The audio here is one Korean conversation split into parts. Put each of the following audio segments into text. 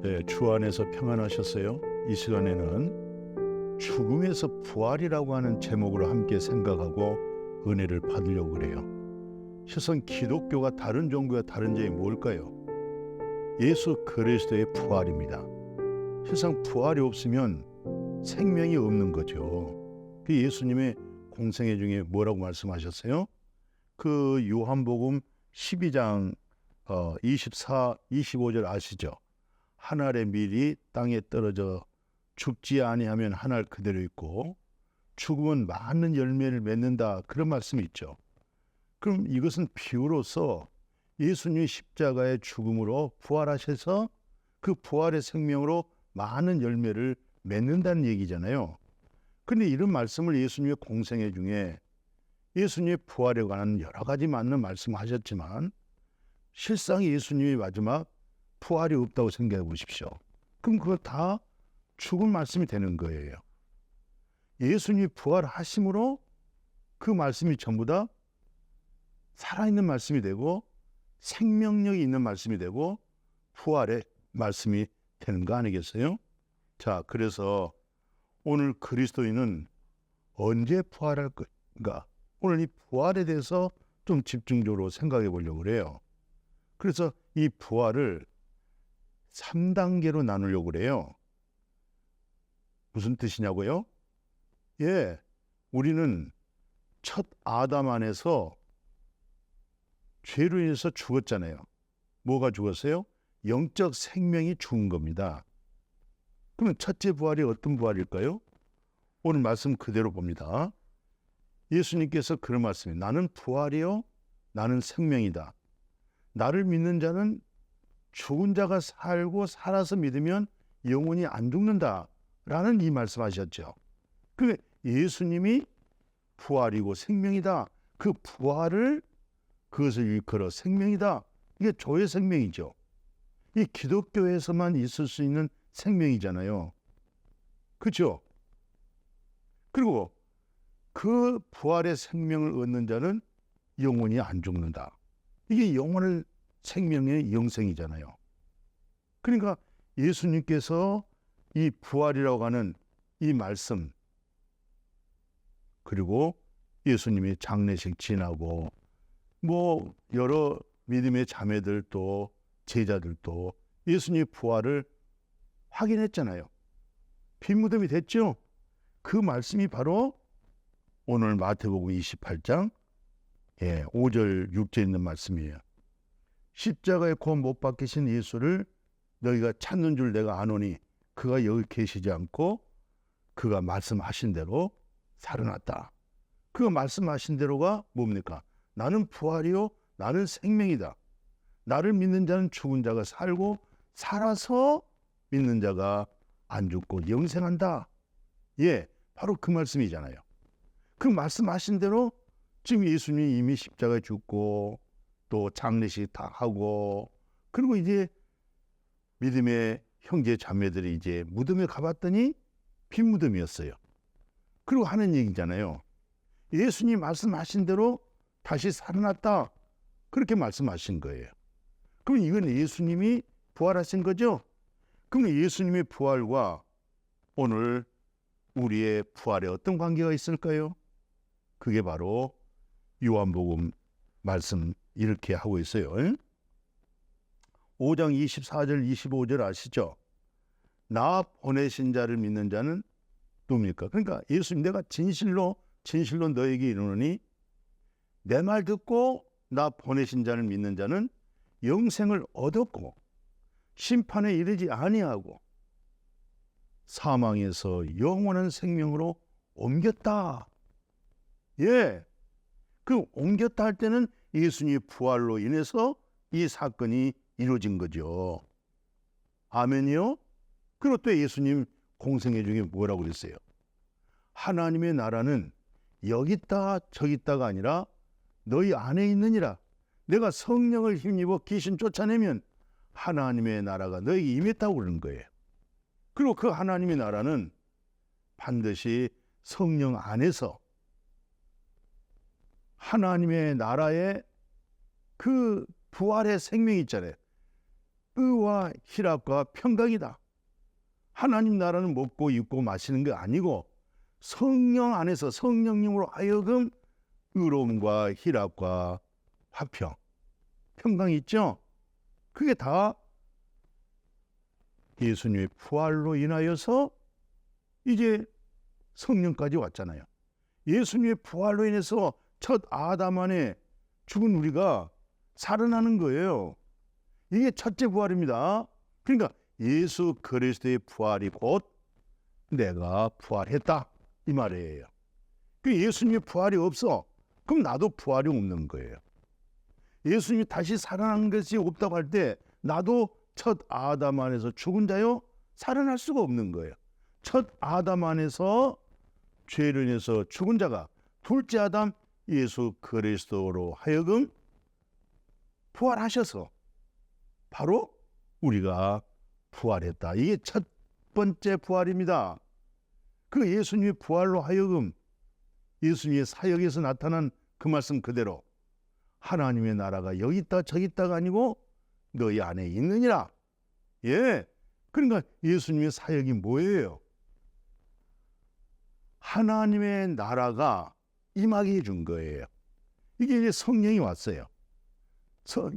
네, 주 안에서 평안하셨어요? 이 시간에는 죽음에서 부활이라고 하는 제목으로 함께 생각하고 은혜를 받으려고 그래요. 실상 기독교가 다른 종교와 다른 점이 뭘까요? 예수 그리스도의 부활입니다. 실상 부활이 없으면 생명이 없는 거죠. 그 예수님의 공생애 중에 뭐라고 말씀하셨어요? 그 요한복음 12장 24, 25절 아시죠? 한 알의 밀이 땅에 떨어져 죽지 아니하면 한 알 그대로 있고 죽으면 많은 열매를 맺는다, 그런 말씀이 있죠. 그럼 이것은 비유로서 예수님이 십자가의 죽음으로 부활하셔서 그 부활의 생명으로 많은 열매를 맺는다는 얘기잖아요. 그런데 이런 말씀을 예수님의 공생애 중에 예수님의 부활에 관한 여러 가지 맞는 말씀하셨지만 실상 예수님이 마지막 부활이 없다고 생각해 보십시오. 그럼 그거 다 죽은 말씀이 되는 거예요. 예수님이 부활하심으로 그 말씀이 전부 다 살아있는 말씀이 되고 생명력이 있는 말씀이 되고 부활의 말씀이 되는 거 아니겠어요? 자, 그래서 오늘 그리스도인은 언제 부활할 건가? 오늘 이 부활에 대해서 좀 집중적으로 생각해 보려고 그래요. 그래서 이 부활을 3단계로 나누려고 그래요. 무슨 뜻이냐고요? 예, 우리는 첫 아담 안에서 죄로 인해서 죽었잖아요. 뭐가 죽었어요? 영적 생명이 죽은 겁니다. 그러면 첫째 부활이 어떤 부활일까요? 오늘 말씀 그대로 봅니다. 예수님께서 그런 말씀이에요. 나는 부활이요, 나는 생명이다. 나를 믿는 자는 죽은 자가 살고 살아서 믿으면 영원히 안 죽는다 라는 이 말씀하셨죠. 그 예수님이 부활이고 생명이다. 그 부활을, 그것을 일컬어 생명이다. 이게 조의 생명이죠. 이 기독교에서만 있을 수 있는 생명이잖아요. 그렇죠? 그리고 그 부활의 생명을 얻는 자는 영원히 안 죽는다. 이게 영원의 생명의 영생이잖아요. 그러니까 예수님께서 이 부활이라고 하는 이 말씀, 그리고 예수님이 장례식 지나고 뭐 여러 믿음의 자매들도 제자들도 예수님의 부활을 확인했잖아요. 빈 무덤이 됐죠. 그 말씀이 바로 오늘 마태복음 28장 5절 6절에 있는 말씀이에요. 십자가에 곧 못 박히신 예수를 너희가 찾는 줄 내가 아노니 그가 여기 계시지 않고 그가 말씀하신 대로 살아났다. 그가 말씀하신 대로가 뭡니까? 나는 부활이요, 나는 생명이다. 나를 믿는 자는 죽은 자가 살고 살아서 믿는 자가 안 죽고 영생한다. 예, 바로 그 말씀이잖아요. 그 말씀하신 대로 지금 예수님이 이미 십자가에 죽고 또 장례식 다 하고 그리고 이제 믿음의 형제 자매들이 이제 무덤에 가봤더니 빈 무덤이었어요. 그리고 하는 얘기잖아요. 예수님 말씀하신 대로 다시 살아났다. 그렇게 말씀하신 거예요. 그럼 이건 예수님이 부활하신 거죠? 그럼 예수님의 부활과 오늘 우리의 부활에 어떤 관계가 있을까요? 그게 바로 요한복음 말씀 이렇게 하고 있어요. 5장 24절 25절 아시죠? 나 보내신 자를 믿는 자는 누굽니까? 그러니까 예수님, 내가 진실로 너에게 이르노니 내 말 듣고 나 보내신 자를 믿는 자는 영생을 얻었고 심판에 이르지 아니하고 사망에서 영원한 생명으로 옮겼다. 예, 그 옮겼다 할 때는 예수님의 부활로 인해서 이 사건이 이루어진 거죠. 아멘이요? 그리고 또 예수님 공생애 중에 뭐라고 그랬어요? 하나님의 나라는 여기 있다 저기 있다가 아니라 너희 안에 있느니라. 내가 성령을 힘입어 귀신 쫓아내면 하나님의 나라가 너에게 임했다고 그러는 거예요. 그리고 그 하나님의 나라는 반드시 성령 안에서 하나님의 나라의 그 부활의 생명이 있잖아요. 의와 희락과 평강이다. 하나님 나라는 먹고 입고 마시는 게 아니고 성령 안에서 성령님으로 하여금 의로움과 희락과 화평, 평강이 있죠. 그게 다 예수님의 부활로 인하여서 이제 성령까지 왔잖아요. 예수님의 부활로 인해서 첫 아담 안에 죽은 우리가 살아나는 거예요. 이게 첫째 부활입니다. 그러니까 예수 그리스도의 부활이 곧 내가 부활했다 이 말이에요. 그 예수님의 부활이 없어. 그럼 나도 부활이 없는 거예요. 예수님이 다시 살아나는 것이 없다고 할 때 나도 첫 아담 안에서 죽은 자요 살아날 수가 없는 거예요. 첫 아담 안에서 죄로 인해서 죽은 자가 둘째 아담 예수 그리스도로 하여금 부활하셔서 바로 우리가 부활했다. 이게 첫 번째 부활입니다. 그 예수님의 부활로 하여금 예수님의 사역에서 나타난 그 말씀 그대로 하나님의 나라가 여기 있다 저기 있다가 아니고 너희 안에 있느니라. 예, 그러니까 예수님의 사역이 뭐예요? 하나님의 나라가 임하게 해준 거예요. 이게 이제 성령이 왔어요.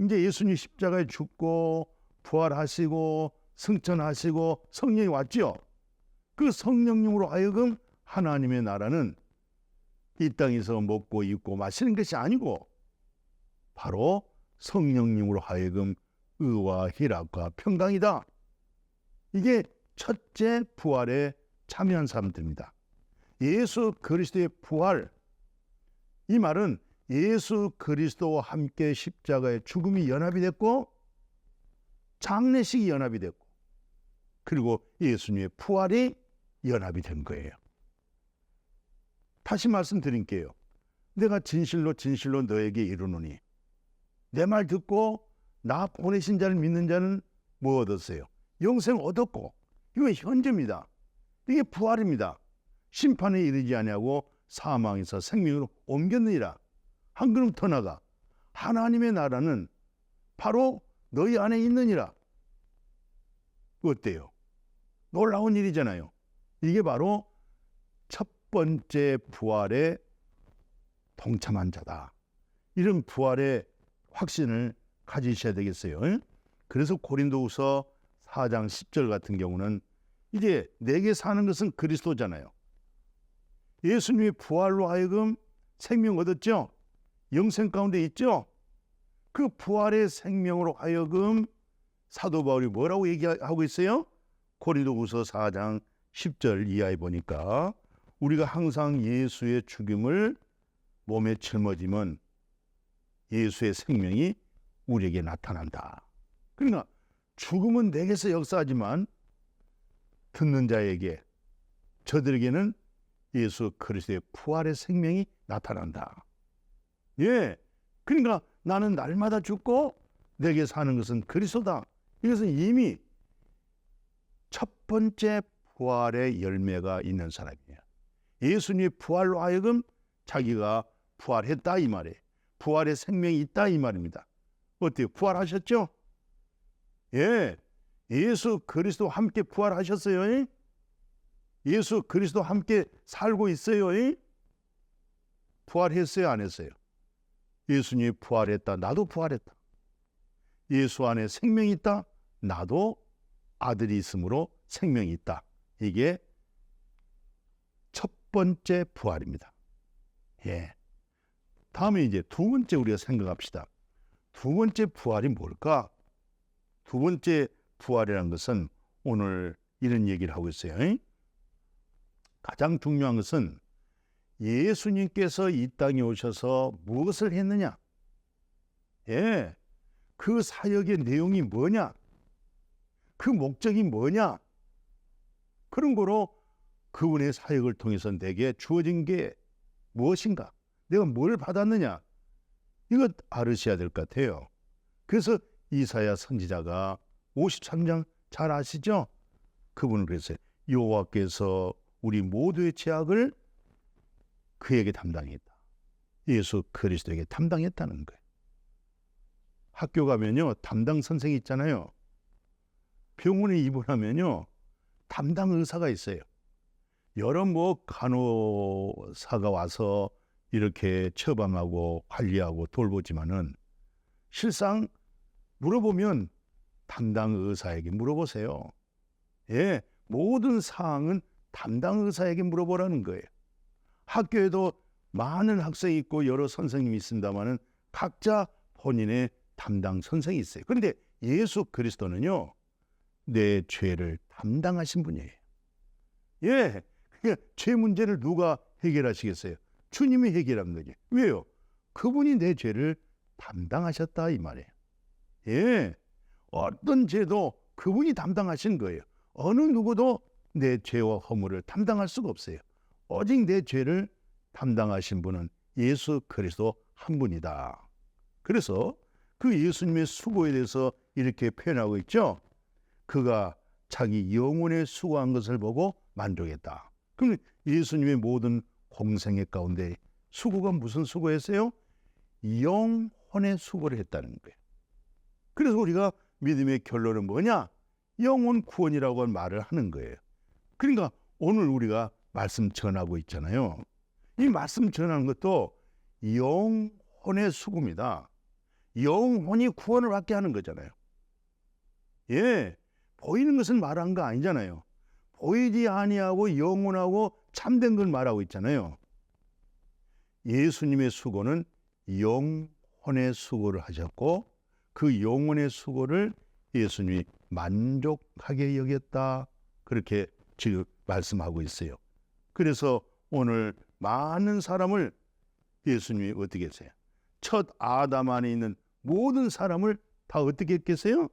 이제 예수님 십자가에 죽고 부활하시고 승천하시고 성령이 왔죠. 그 성령님으로 하여금 하나님의 나라는 이 땅에서 먹고 입고 마시는 것이 아니고 바로 성령님으로 하여금 의와 희락과 평강이다. 이게 첫째 부활에 참여한 사람들입니다. 예수 그리스도의 부활, 이 말은 예수 그리스도와 함께 십자가의 죽음이 연합이 됐고 장례식이 연합이 됐고 그리고 예수님의 부활이 연합이 된 거예요. 다시 말씀드릴게요. 내가 진실로 진실로 너에게 이르노니 내 말 듣고 나 보내신 자를 믿는 자는 뭐 얻었어요? 영생 얻었고 이건 현재입니다. 이게 부활입니다. 심판에 이르지 아니하고 사망에서 생명으로 옮겼느니라. 한 걸음 더 나가 하나님의 나라는 바로 너희 안에 있느니라. 어때요? 놀라운 일이잖아요. 이게 바로 첫 번째 부활에 동참한 자다. 이런 부활의 확신을 가지셔야 되겠어요. 그래서 고린도후서 4장 10절 같은 경우는 이제 내게 사는 것은 그리스도잖아요. 예수님이 부활로 하여금 생명 얻었죠. 영생 가운데 있죠. 그 부활의 생명으로 하여금 사도 바울이 뭐라고 얘기하고 있어요? 고린도후서 4장 10절 이하에 보니까 우리가 항상 예수의 죽음을 몸에 짊어지면 예수의 생명이 우리에게 나타난다. 그러니까 죽음은 내게서 역사하지만 듣는 자에게 저들에게는 예수 그리스도의 부활의 생명이 나타난다. 예, 그러니까 나는 날마다 죽고 내게 사는 것은 그리스도다. 이것은 이미 첫 번째 부활의 열매가 있는 사람이에요. 예수님의 부활로 하여금 자기가 부활했다 이 말이에요. 부활의 생명이 있다 이 말입니다. 어때요? 부활하셨죠? 예, 예수 그리스도와 함께 부활하셨어요. 예수 그리스도와 함께 살고 있어요. 부활했어요? 안 했어요? 예수님이 부활했다. 나도 부활했다. 예수 안에 생명이 있다. 나도 아들이 있으므로 생명이 있다. 이게 첫 번째 부활입니다. 예. 다음에 이제 두 번째 우리가 생각합시다. 두 번째 부활이 뭘까? 두 번째 부활이라는 것은 오늘 이런 얘기를 하고 있어요. 가장 중요한 것은 예수님께서 이 땅에 오셔서 무엇을 했느냐? 예, 그 사역의 내용이 뭐냐? 그 목적이 뭐냐? 그런 거로 그분의 사역을 통해서 내게 주어진 게 무엇인가? 내가 뭘 받았느냐? 이거 알으셔야 될 것 같아요. 그래서 이사야 선지자가 53장 잘 아시죠? 그분은 그랬어요. 여호와께서 우리 모두의 죄악을 그에게 담당했다. 예수 그리스도에게 담당했다는 거예요. 학교 가면요 담당 선생이 있잖아요. 병원에 입원하면요, 담당 의사가 있어요. 여러 간호사가 와서 이렇게 처방하고 관리하고 돌보지만은 실상 물어보면 담당 의사에게 물어보세요. 예, 모든 사항은 담당 의사에게 물어보라는 거예요. 학교에도 많은 학생이 있고 여러 선생님이 있습니다만은 각자 본인의 담당 선생이 있어요. 그런데 예수 그리스도는요, 내 죄를 담당하신 분이에요. 예, 그러니까 죄 문제를 누가 해결하시겠어요? 주님이 해결한 거지. 왜요? 그분이 내 죄를 담당하셨다 이 말이에요. 예, 어떤 죄도 그분이 담당하신 거예요. 어느 누구도 내 죄와 허물을 담당할 수가 없어요. 오직 내 죄를 담당하신 분은 예수 그리스도 한 분이다. 그래서 그 예수님의 수고에 대해서 이렇게 표현하고 있죠. 그가 자기 영혼에 수고한 것을 보고 만족했다. 그럼 예수님의 모든 공생애 가운데 수고가 무슨 수고였어요? 영혼의 수고를 했다는 거예요. 그래서 우리가 믿음의 결론은 뭐냐? 영혼 구원이라고 말을 하는 거예요. 그러니까 오늘 우리가 말씀 전하고 있잖아요. 이 말씀 전하는 것도 영혼의 수고입니다. 영혼이 구원을 받게 하는 거잖아요. 예, 보이는 것을 말한 거 아니잖아요. 보이지 아니하고 영원하고 참된 걸 말하고 있잖아요. 예수님의 수고는 영혼의 수고를 하셨고 그 영혼의 수고를 예수님이 만족하게 여겼다. 그렇게 지금 말씀하고 있어요. 그래서 오늘 많은 사람을 예수님이 어떻게 했어요? 첫 아담 안에 있는 모든 사람을 다 어떻게 했겠어요?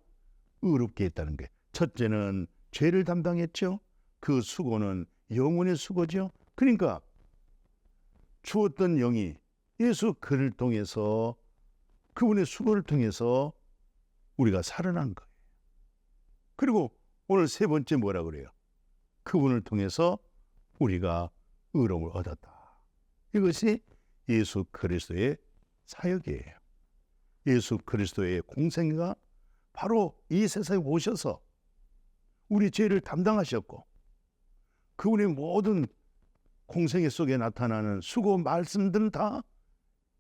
의롭게 했다는 거예요. 첫째는 죄를 담당했죠. 그 수고는 영혼의 수고죠. 그러니까 주었던 영이 예수 그를 통해서 그분의 수고를 통해서 우리가 살아난 거예요. 그리고 오늘 세 번째 뭐라 그래요? 그분을 통해서 우리가 의로움을 얻었다. 이것이 예수 그리스도의 사역이에요. 예수 그리스도의 공생애가 바로 이 세상에 오셔서 우리 죄를 담당하셨고 그분의 모든 공생애 속에 나타나는 수고 말씀들은 다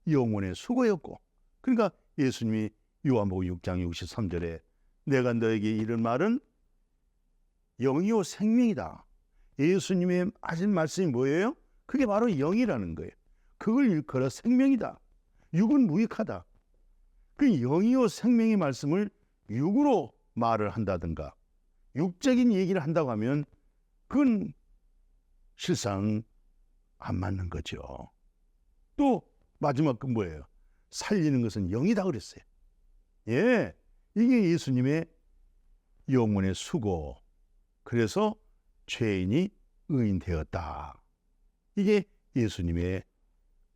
영혼의 수고였고, 그러니까 예수님이 요한복음 6장 63절에 내가 너에게 이른 말은 영이요 생명이다. 예수님의 하신 말씀이 뭐예요? 그게 바로 영이라는 거예요. 그걸 일컬어 생명이다. 육은 무익하다. 그 영이요 생명의 말씀을 육으로 말을 한다든가 육적인 얘기를 한다고 하면 그건 실상 안 맞는 거죠. 또 마지막 건 뭐예요? 살리는 것은 영이다 그랬어요. 예, 이게 예수님의 영혼의 수고. 그래서 죄인이 의인 되었다. 이게 예수님의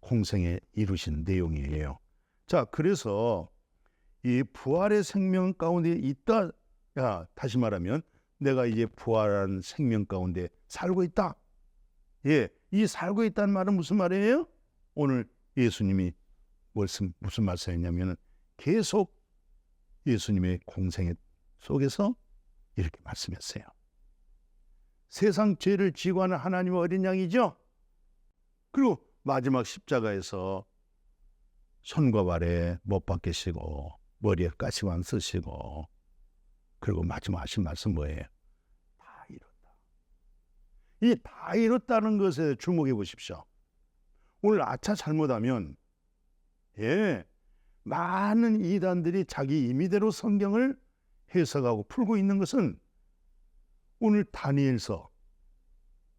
공생에 이루신 내용이에요. 자, 그래서 이 부활의 생명 가운데 있다. 다시 말하면 내가 이제 부활한 생명 가운데 살고 있다. 예, 이 살고 있다는 말은 무슨 말이에요? 오늘 예수님이 무슨 말씀했냐면 계속 예수님의 공생애 속에서 이렇게 말씀했어요. 세상 죄를 지고 하는 하나님의 어린 양이죠. 그리고 마지막 십자가에서 손과 발에 못 박히시고 머리에 가시관 쓰시고 그리고 마지막 하신 말씀 뭐예요? 다 이뤘다. 이 다 이뤘다는 것에 주목해 보십시오. 오늘 아차 잘못하면 많은 이단들이 자기 임의대로 성경을 해석하고 풀고 있는 것은 오늘 다니엘서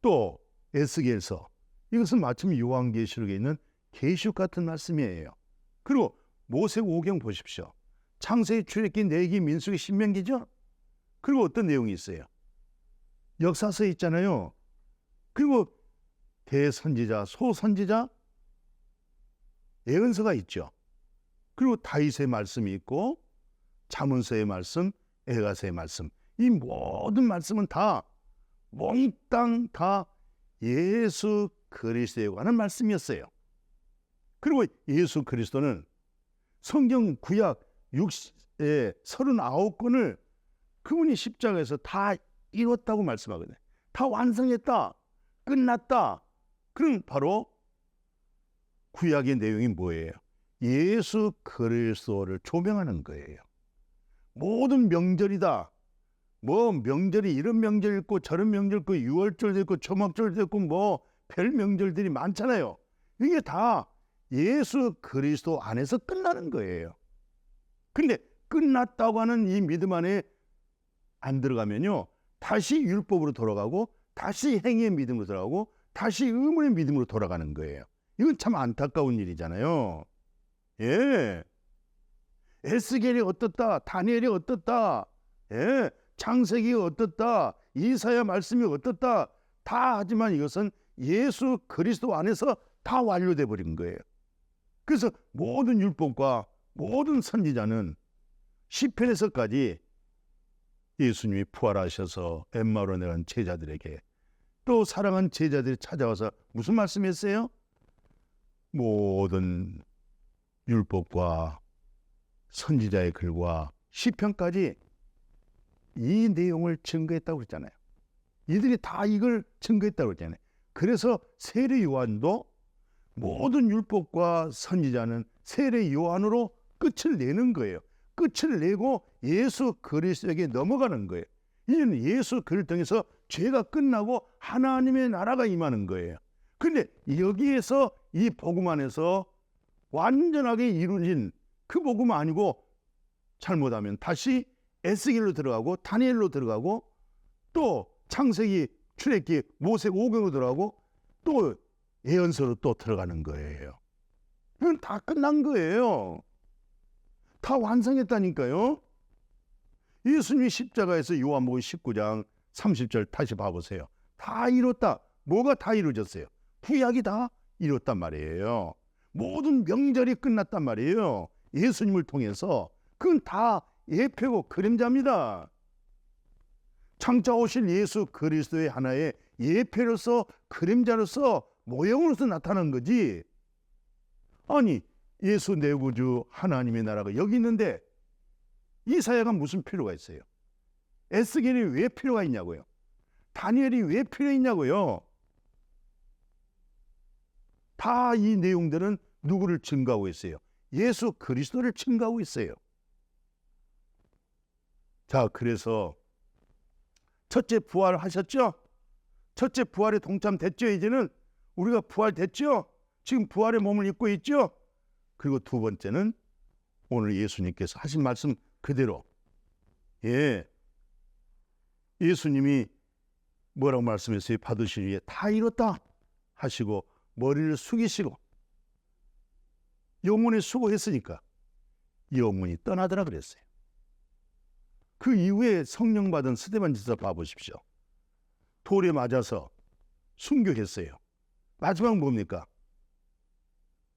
또 에스겔서 이것은 마침 요한계시록에 있는 계시록 같은 말씀이에요. 그리고 모세오경 보십시오. 창세기, 출애굽기, 레위기, 민수기, 신명기죠. 그리고 어떤 내용이 있어요? 역사서에 있잖아요. 그리고 대선지자, 소선지자, 예언서가 있죠. 그리고 다윗의 말씀이 있고 잠언서의 말씀, 에가서의 말씀, 이 모든 말씀은 다 몽땅 다 예수 그리스도에 관한 말씀이었어요. 그리고 예수 그리스도는 성경 구약 39권을 그분이 십자가에서 다 이뤘다고 말씀하거든요. 다 완성했다, 끝났다. 그럼 바로 구약의 내용이 뭐예요? 예수 그리스도를 조명하는 거예요. 모든 명절이다. 뭐 명절이 이런 명절 있고 저런 명절 있고 유월절도 있고 초막절도 있고 뭐 별 명절들이 많잖아요. 이게 다 예수 그리스도 안에서 끝나는 거예요. 근데 끝났다고 하는 이 믿음 안에 안 들어가면요, 다시 율법으로 돌아가고 다시 행위의 믿음으로 돌아가고 다시 의문의 믿음으로 돌아가는 거예요. 이건 참 안타까운 일이잖아요. 예, 에스겔이 어떻다, 다니엘이 어떻다, 예, 창세기 어떻다, 이사야 말씀이 어떻다 다 하지만 이것은 예수 그리스도 안에서 다 완료돼 버린 거예요. 그래서 모든 율법과 모든 선지자는 시편에서까지 예수님이 부활하셔서 엠마오로 내간 제자들에게, 또 사랑한 제자들이 찾아와서 무슨 말씀했어요? 모든 율법과 선지자의 글과 시편까지 이 내용을 증거했다고 그랬잖아요. 이들이 다 이걸 증거했다고 그랬잖아요. 그래서 세례 요한도 모든 율법과 선지자는 세례 요한으로 끝을 내는 거예요. 끝을 내고 예수 그리스도에게 넘어가는 거예요. 이제는 예수 그리스도를 통해서 죄가 끝나고 하나님의 나라가 임하는 거예요. 근데 여기에서 이 복음 안에서 완전하게 이루어진 그 복음 아니고 잘못하면 다시 에스겔로 들어가고 다니엘로 들어가고 또 창세기, 출애굽기, 모세기 5경으로 들어가고 또 예언서로 또 들어가는 거예요. 이건 다 끝난 거예요. 다 완성했다니까요. 예수님이 십자가에서 요한복음 19장 30절 다시 봐보세요. 다 이뤘다. 뭐가 다 이루어졌어요? 구약이 다 이뤘단 말이에요. 모든 명절이 끝났단 말이에요. 예수님을 통해서. 그건 다 예표고 그림자입니다. 창자 오실 예수 그리스도의 하나의 예표로서 그림자로서 모형으로서 나타난 거지. 아니, 예수 내 구주 하나님의 나라가 여기 있는데 이사야가 무슨 필요가 있어요? 에스겔이 왜 필요가 있냐고요? 다니엘이 왜 필요 있냐고요? 다 이 내용들은 누구를 증거하고 있어요? 예수 그리스도를 증거하고 있어요. 자, 그래서 첫째 부활하셨죠? 첫째 부활에 동참됐죠? 이제는 우리가 부활됐죠? 지금 부활의 몸을 입고 있죠? 그리고 두 번째는 오늘 예수님께서 하신 말씀 그대로, 예수님이 뭐라고 말씀했어요? 받으실 위에 다 이뤘다 하시고 머리를 숙이시고 영혼이 수고했으니까 영혼이 떠나더라 그랬어요. 그 이후에 성령 받은 스데반 집사 봐보십시오. 돌에 맞아서 순교했어요. 마지막 뭡니까?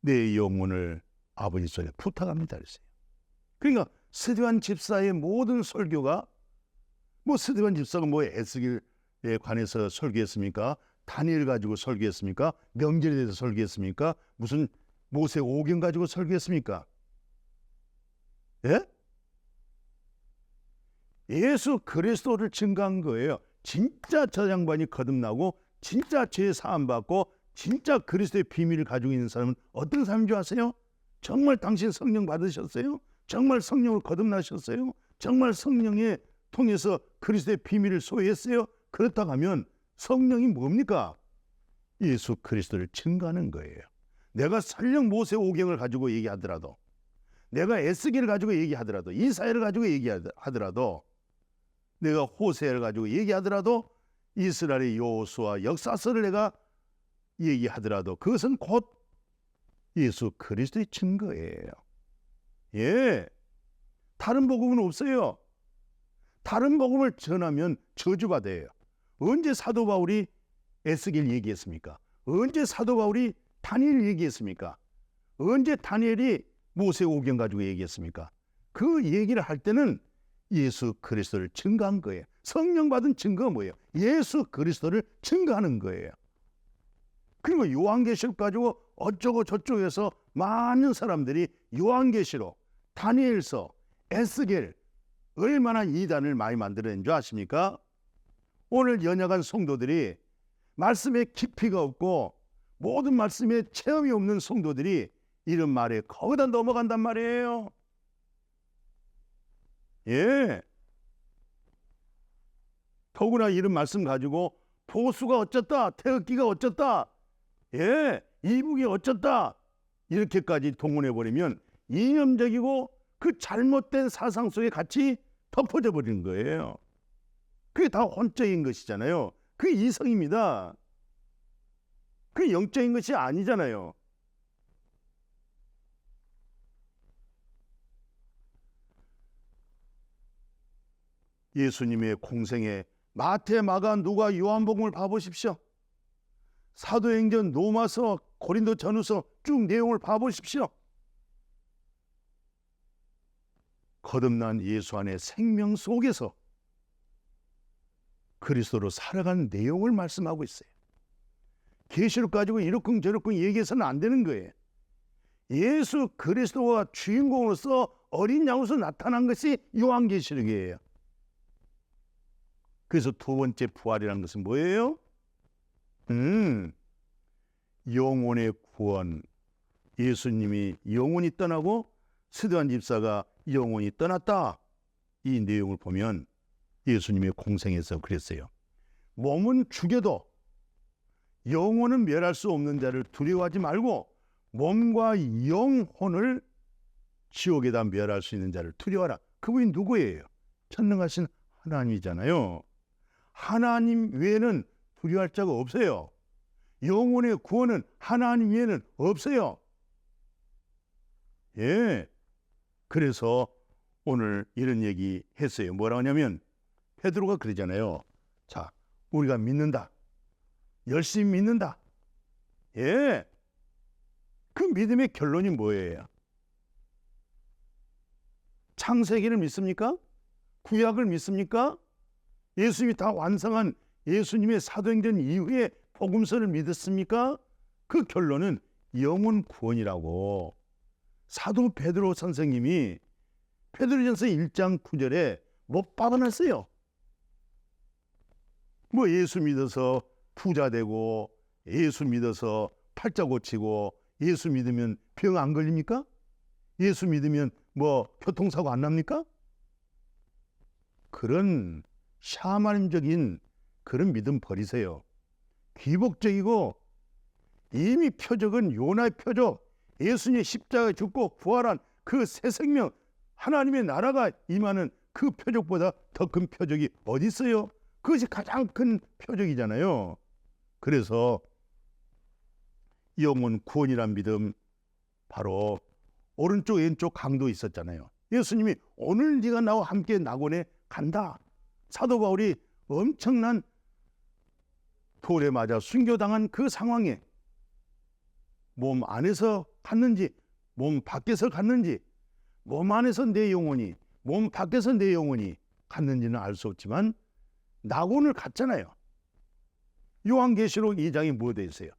내 영혼을 아버지 손에 부탁합니다 그랬어요. 그러니까 스데반 집사의 모든 설교가, 뭐 스데반 집사가 뭐 에스겔에 관해서 설교했습니까? 다니엘 가지고 설교했습니까? 명절에 대해서 설교했습니까? 무슨 모세 오경 가지고 설교했습니까? 예? 예수 그리스도를 증거한 거예요. 진짜 저 양반이 거듭나고 진짜 죄 사함 받고 진짜 그리스도의 비밀을 가지고 있는 사람은 어떤 사람인 줄 아세요? 정말 당신 성령 받으셨어요? 정말 성령을 거듭나셨어요? 정말 성령에 통해서 그리스도의 비밀을 소유했어요? 그렇다고 하면 성령이 뭡니까? 예수 그리스도를 증거하는 거예요. 내가 설령 모세 오경을 가지고 얘기하더라도, 내가 에스겔을 가지고 얘기하더라도, 이사야를 가지고 얘기하더라도, 내가 호세를 가지고 얘기하더라도, 이스라엘의 여호수아 역사서를 내가 얘기하더라도 그것은 곧 예수 그리스도의 증거예요. 예, 다른 복음은 없어요. 다른 복음을 전하면 저주받아요. 언제 사도 바울이 에스겔 얘기했습니까? 언제 사도 바울이 다니엘 얘기했습니까? 언제 다니엘이 모세 오경 가지고 얘기했습니까? 그 얘기를 할 때는 예수 그리스도를 증거한 거예요. 성령 받은 증거가 뭐예요? 예수 그리스도를 증거하는 거예요. 그리고 요한계시록 가지고 어쩌고 저쩌고 해서 많은 사람들이 요한계시록, 다니엘서, 에스겔 얼마나 이단을 많이 만들어낸 줄 아십니까? 오늘 연약한 성도들이 말씀에 깊이가 없고 모든 말씀에 체험이 없는 성도들이 이런 말에 거기다 넘어간단 말이에요. 예. 더구나 이런 말씀 가지고 보수가 어쩌다, 태극기가 어쩌다, 예, 이북이 어쩌다 이렇게까지 동원해버리면 이념적이고 그 잘못된 사상 속에 같이 덮어져 버리는 거예요. 그게 다 혼적인 것이잖아요. 그게 이성입니다. 그게 영적인 것이 아니잖아요. 예수님의 공생에 마태, 마가, 누가, 요한복음을 봐보십시오. 사도행전, 로마서, 고린도 전후서 쭉 내용을 봐보십시오. 거듭난 예수 안의 생명 속에서 그리스도로 살아간 내용을 말씀하고 있어요. 계시록 가지고 이러쿵저러쿵 얘기해서는 안 되는 거예요. 예수 그리스도가 주인공으로서 어린 양으로서 나타난 것이 요한계시록이에요. 그래서 두 번째 부활이라는 것은 뭐예요? 영혼의 구원. 예수님이 영혼이 떠나고 스데반 집사가 영혼이 떠났다. 이 내용을 보면 예수님의 공생에서 그랬어요. 몸은 죽여도 영혼은 멸할 수 없는 자를 두려워하지 말고 몸과 영혼을 지옥에다 멸할 수 있는 자를 두려워하라. 그분이 누구예요? 전능하신 하나님이잖아요. 하나님 외에는 두려워할 자가 없어요. 영혼의 구원은 하나님 외에는 없어요. 예. 그래서 오늘 이런 얘기 했어요. 뭐라고 하냐면 베드로가 그러잖아요. 자, 우리가 믿는다. 열심히 믿는다. 예. 그 믿음의 결론이 뭐예요? 창세기를 믿습니까? 구약을 믿습니까? 예수님이 다 완성한 예수님의 사도행전 이후에 복음서를 믿었습니까? 그 결론은 영혼 구원이라고 사도 베드로 선생님이 베드로전서 1장 9절에 못 박아놨어요. 뭐 예수 믿어서 부자 되고 예수 믿어서 팔자 고치고 예수 믿으면 병 안 걸립니까? 예수 믿으면 뭐 교통사고 안 납니까? 그런 샤머니즘적인 그런 믿음 버리세요. 귀복적이고 이미 표적은 요나의 표적, 예수님의 십자가에 죽고 부활한 그 새 생명, 하나님의 나라가 임하는 그 표적보다 더 큰 표적이 어디 있어요? 그것이 가장 큰 표적이잖아요. 그래서 영혼 구원이란 믿음, 바로 오른쪽 왼쪽 강도 있었잖아요. 예수님이 오늘 네가 나와 함께 낙원에 간다. 사도 바울이 엄청난 돌에 맞아 순교당한 그 상황에 몸 안에서 갔는지 몸 밖에서 갔는지, 몸 안에서 내 영혼이 몸 밖에서 내 영혼이 갔는지는 알 수 없지만 낙원을 갔잖아요. 요한계시록 2장에 뭐 되어 있어요?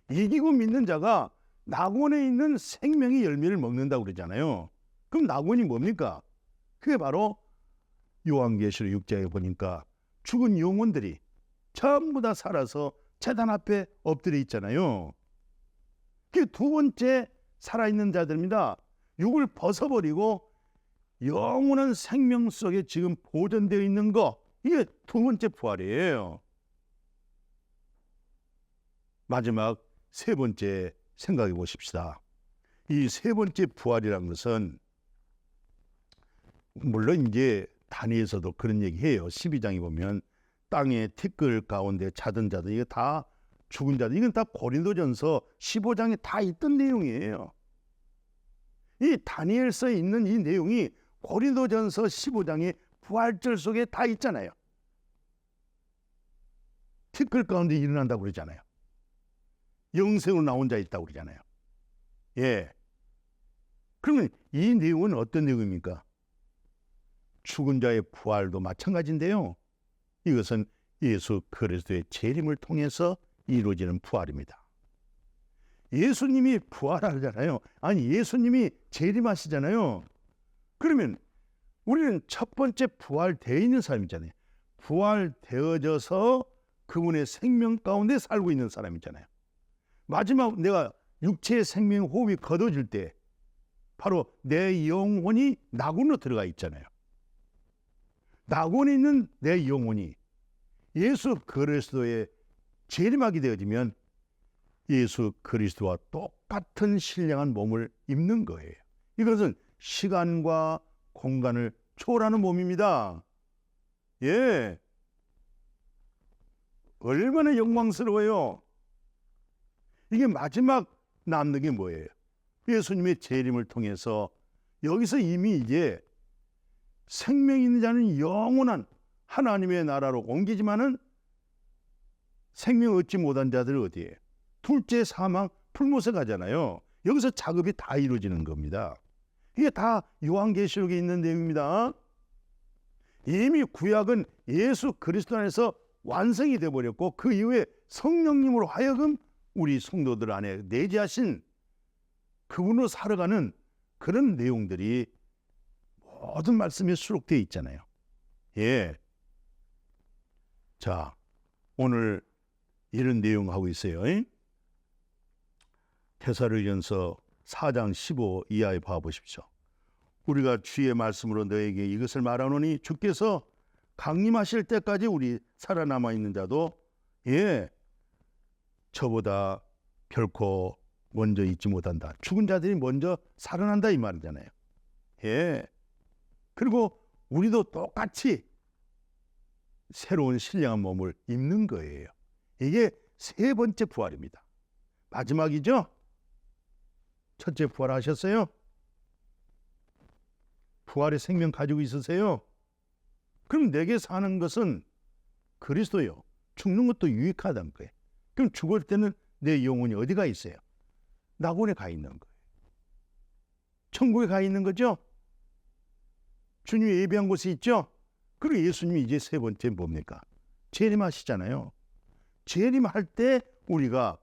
이기고 믿는 자가 낙원에 있는 생명의 열매를 먹는다고 그러잖아요. 그럼 낙원이 뭡니까? 그게 바로 요한계시록 6장에 보니까 죽은 영혼들이 전부 다 살아서 제단 앞에 엎드려 있잖아요. 그게 두 번째 살아있는 자들입니다. 육을 벗어버리고 영원한 생명 속에 지금 보존되어 있는 거, 이게 두 번째 부활이에요. 마지막 세 번째 생각해 보십시다. 이 세 번째 부활이라는 것은 물론 이제 다니엘서도 그런 얘기해요. 12장에 보면 땅의 티끌 가운데 자던 자들, 이게 다 죽은 자들, 이건 다 고린도전서 15장에 다 있던 내용이에요. 이 다니엘서에 있는 이 내용이 고린도전서 15장의 부활절 속에 다 있잖아요. 티끌 가운데 일어난다고 그러잖아요. 영생으로 나온 자 있다고 그러잖아요. 예. 그러면 이 내용은 어떤 내용입니까? 죽은 자의 부활도 마찬가지인데요. 이것은 예수 그리스도의 재림을 통해서 이루어지는 부활입니다. 예수님이 부활하잖아요. 아니, 예수님이 재림하시잖아요. 그러면 우리는 첫 번째 부활되어 있는 사람이잖아요. 부활되어져서 그분의 생명 가운데 살고 있는 사람이잖아요. 마지막 내가 육체의 생명 호흡이 걷어질 때 바로 내 영혼이 낙원으로 들어가 있잖아요. 낙원에 있는 내 영혼이 예수 그리스도의 재림하게 되어지면 예수 그리스도와 똑같은 신령한 몸을 입는 거예요. 이것은 시간과 공간을 초월하는 몸입니다. 예, 얼마나 영광스러워요. 이게 마지막 남는 게 뭐예요? 예수님의 재림을 통해서 여기서 이미 이제 생명 있는 자는 영원한 하나님의 나라로 옮기지만은 생명 얻지 못한 자들 어디에? 둘째 사망 풀못에 가잖아요. 여기서 작업이 다 이루어지는 겁니다. 이게 다 요한계시록에 있는 내용입니다. 이미 구약은 예수 그리스도 안에서 완성이 되어버렸고 그 이후에 성령님으로 하여금 우리 성도들 안에 내재하신 그분으로 살아가는 그런 내용들이 모든 말씀에 수록되어 있잖아요. 예. 자, 오늘 이런 내용하고 있어요. 데살로니가전서 4장 15 이하에 봐보십시오. 우리가 주의 말씀으로 너에게 이것을 말하노니 주께서 강림하실 때까지 우리 살아남아 있는 자도 저보다 결코 먼저 잊지 못한다. 죽은 자들이 먼저 살아난다 이 말이잖아요. 그리고 우리도 똑같이 새로운 신령한 몸을 입는 거예요. 이게 세 번째 부활입니다. 마지막이죠? 첫째 부활하셨어요? 부활의 생명 가지고 있으세요? 그럼 내게 사는 것은 그리스도요. 죽는 것도 유익하다는 거예요. 그럼 죽을 때는 내 영혼이 어디가 있어요? 낙원에 가 있는 거예요. 천국에 가 있는 거죠? 주님이 예비한 곳이 있죠? 그리고 예수님이 이제 세 번째 뭡니까? 재림하시잖아요. 재림할 때 우리가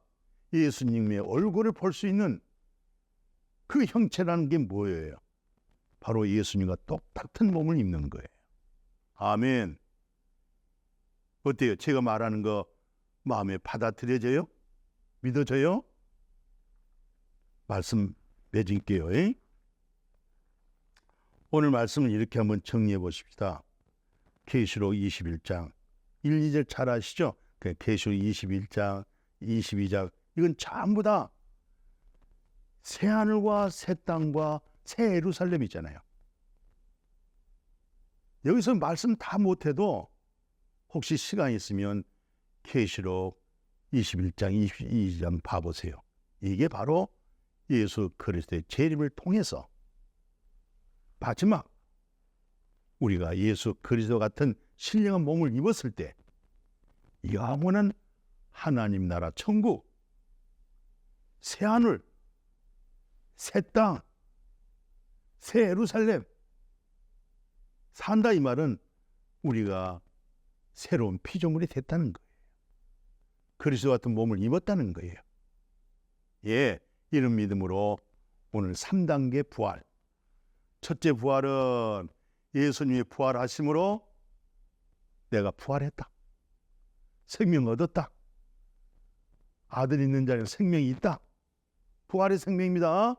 예수님의 얼굴을 볼 수 있는 그 형체라는 게 뭐예요? 바로 예수님과 똑같은 몸을 입는 거예요. 아멘. 어때요? 제가 말하는 거 마음에 받아들여져요? 믿어져요? 말씀 맺을게요. 오늘 말씀을 이렇게 한번 정리해 보십시다. 계시록 21장 1, 2절 잘 아시죠? 계시록 21장, 22장 이건 전부 다 새하늘과 새 땅과 새 예루살렘이잖아요. 여기서 말씀 다 못해도 혹시 시간이 있으면 계시록 21장, 22장 봐보세요. 이게 바로 예수 그리스도의 재림을 통해서 마지막 우리가 예수 그리스도 같은 신령한 몸을 입었을 때 영원한 하나님 나라 천국, 새하늘, 새 땅, 새 예루살렘 산다 이 말은 우리가 새로운 피조물이 됐다는 거예요. 그리스도 같은 몸을 입었다는 거예요. 이런 믿음으로 오늘 3단계 부활. 첫째 부활은 예수님이 부활하심으로 내가 부활했다. 생명 얻었다. 아들 있는 자는 생명이 있다. 부활의 생명입니다.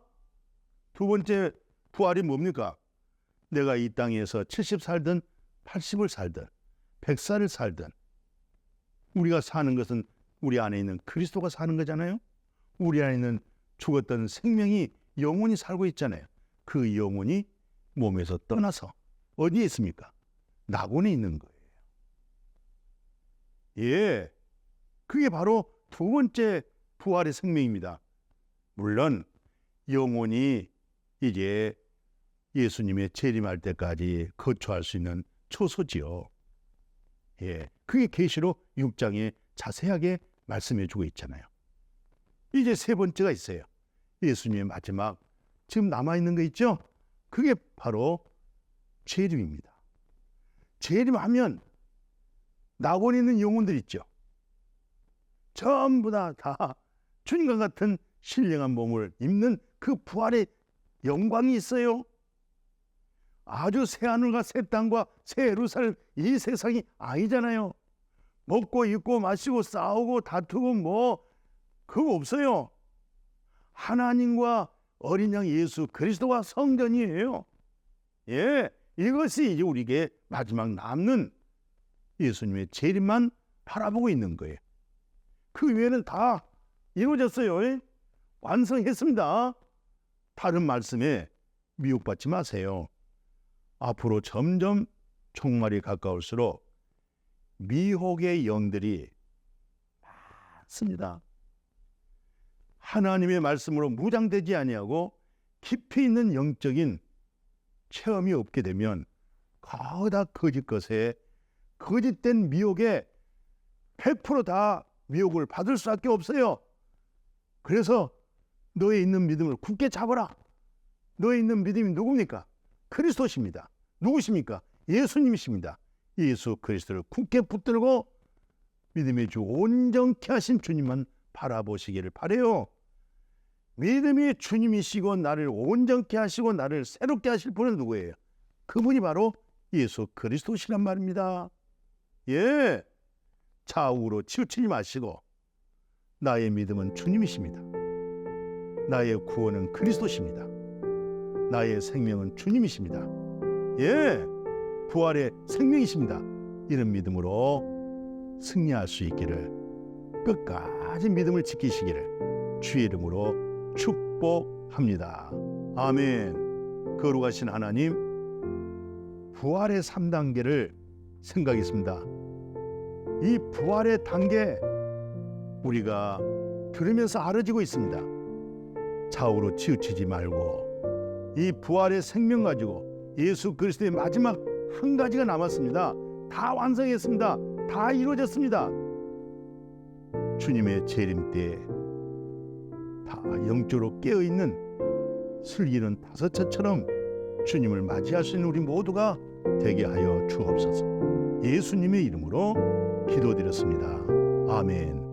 두 번째 부활이 뭡니까? 내가 이 땅에서 70 살든 80을 살든 100살을 살든 우리가 사는 것은 우리 안에 있는 그리스도가 사는 거잖아요. 우리 안에 있는 죽었던 생명이 영혼이 살고 있잖아요. 그 영혼이 몸에서 떠나서 어디에 있습니까? 낙원에 있는 거예요. 그게 바로 두 번째 부활의 생명입니다. 물론 영혼이 이제 예수님의 재림할 때까지 거처할 수 있는 초소지요. 그게 계시록 6장에 자세하게 말씀해 주고 있잖아요. 이제 세 번째가 있어요. 예수님의 마지막 지금 남아있는 거 있죠? 그게 바로 재림입니다. 재림하면 낙원에 있는 영혼들 있죠. 전부 다 주님과 같은 신령한 몸을 입는 그 부활의 영광이 있어요. 아주 새 하늘과 새 땅과 새 예루살렘, 이 세상이 아니잖아요. 먹고 입고 마시고 싸우고 다투고 뭐 그거 없어요. 하나님과 어린 양 예수 그리스도와 성전이에요. 예, 이것이 이제 우리에게 마지막 남는 예수님의 재림만 바라보고 있는 거예요. 그 외에는 다 이루어졌어요. 완성했습니다. 다른 말씀에 미혹받지 마세요. 앞으로 점점 종말이 가까울수록 미혹의 영들이 많습니다. 하나님의 말씀으로 무장되지 아니하고 깊이 있는 영적인 체험이 없게 되면 거의 다 거짓 것에 거짓된 미혹에 100% 미혹을 받을 수밖에 없어요. 그래서 너의 있는 믿음을 굳게 잡아라. 너의 있는 믿음이 누굽니까? 그리스도십니다. 누구십니까? 예수님이십니다. 예수 그리스도를 굳게 붙들고 믿음의 주 온전케 하신 주님만 바라보시기를 바라요. 믿음이 주님이시고 나를 온전케 하시고 나를 새롭게 하실 분은 누구예요? 그분이 바로 예수 그리스도시란 말입니다. 예, 좌우로 치우치지 마시고 나의 믿음은 주님이십니다. 나의 구원은 그리스도십니다. 나의 생명은 주님이십니다. 예, 부활의 생명이십니다. 이런 믿음으로 승리할 수 있기를, 끝까지 믿음을 지키시기를 주의 이름으로 축복합니다. 아멘. 거룩하신 하나님, 부활의 3단계를 생각했습니다. 이 부활의 단계 우리가 들으면서 알아지고 있습니다. 좌우로 치우치지 말고 이 부활의 생명 가지고 예수 그리스도의 마지막 한 가지가 남았습니다. 다 완성했습니다. 다 이루어졌습니다. 주님의 재림 때 다 영적으로 깨어있는 슬기는 5차처럼 주님을 맞이할 수 있는 우리 모두가 되게 하여 주옵소서. 예수님의 이름으로 기도드렸습니다. 아멘.